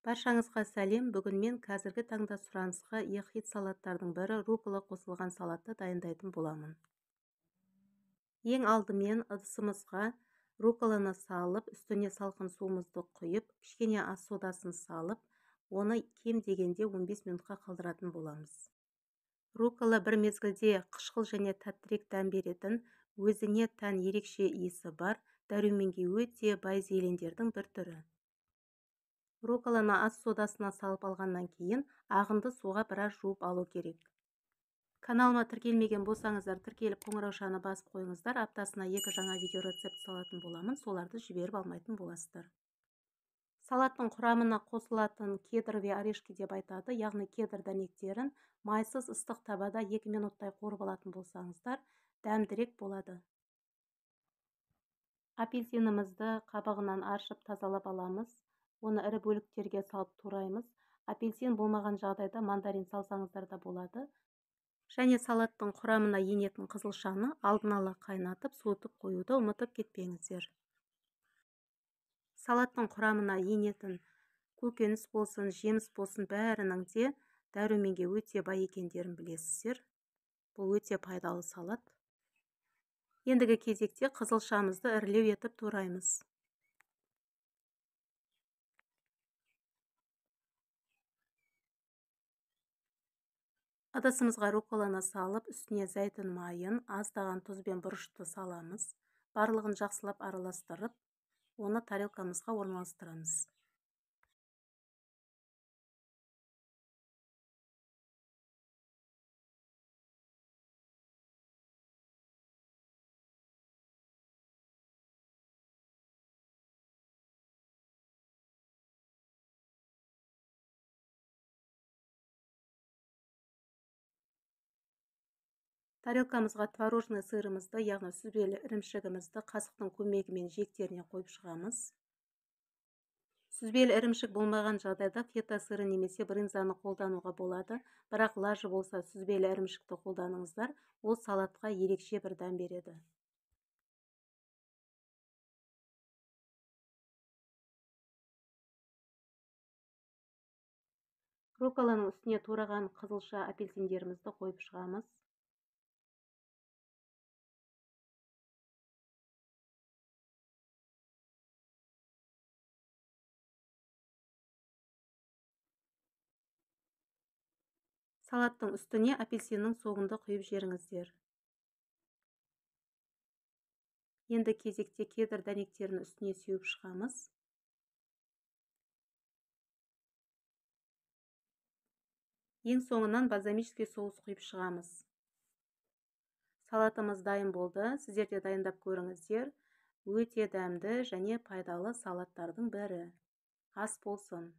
Баршаңызға сәлем. Бүгін мен қазіргі таңда сұранысқа ие хит салаттардың бірі рукола қосылған салатты дайындайтын боламын. Ең алдымен ыдысымызға руколаны салып, үстіне салқын суымызды құйып, кішкене ас содасын салып, оны кем дегенде 15 минутқа қалдыратын боламыз. Рукола бір мезгілде қышқыл және тәттірек дәм беретін, өзіне тән ерекше иісі бар, дәруменге өте бай зейлендердің бір түрі. Руколаны ас содасына салып алғаннан кейін ағынды суға біраз жуып алу керек. Каналыма тіркелмеген болсаңыздар, тіркеліп қоңыраушаны басып қойыңыздар. Аптасына 2 жаңа видео рецепт салатын боламын, соларды жіберіп алмайтын боласыздар. Салаттың құрамына қосылатын кедровый орешки деп айтады, яғни кедр дәнектерін майсыз ыстық табада 2 минуттай қуырып алатын болсаңыздар, дәмдірек болады. Апельсинімізді қабығынан аршып тазалап аламыз. Оны ірі бөліктерге салып тураймыз. Апельсин болмаған жағдайда мандарин салсаңыздар да болады. Және салаттың құрамына енетін қызылшаны алдын ала қайнатып, суытып қоюды ұмытып кетпеңіздер. Салаттың құрамына енетін көкөніс болсын, жеміс болсын, бәрінің де дәруменге өте бай екендерін білесіздер. Бұл өте пайдалы салат. Ендігі кезекте қызылшамызды ірілеу етіп тураймыз. Ыдысымызға руколаны салып, үстіне зәйтүн майын, аздаған тұз бен бұрышты саламыз. Барлығын жақсылап араластырып, оны тарелкамызға орналастырамыз. Тарелкамызға творожный сырымызды, яғни сүзбелі ірімшігімізді қасықтың көмегімен жиектеріне қойып шығамыз. Сүзбелі ірімшік болмаған жағдайда фета сыры немесе брынзаны қолдануға болады, бірақ лажы болса сүзбелі ірімшікті қолданыңыздар, ол салатқа ерекше бір дәм береді. Руколаның үстіне тураған қызылша апельсиндерімізді қойып шығамыз. Салаттың үстіне апельсиннің соғынды құйып жіберіңіздер. Енді кезекте кедр дәнектерін үстіне сеуіп шығамыз. Ең соңынан бальзамический соус құйып шығамыз. Салатымыз дайын болды. Сіздер де дайындап көріңіздер. Өте дәмді және пайдалы салаттардың бірі. Ас болсын.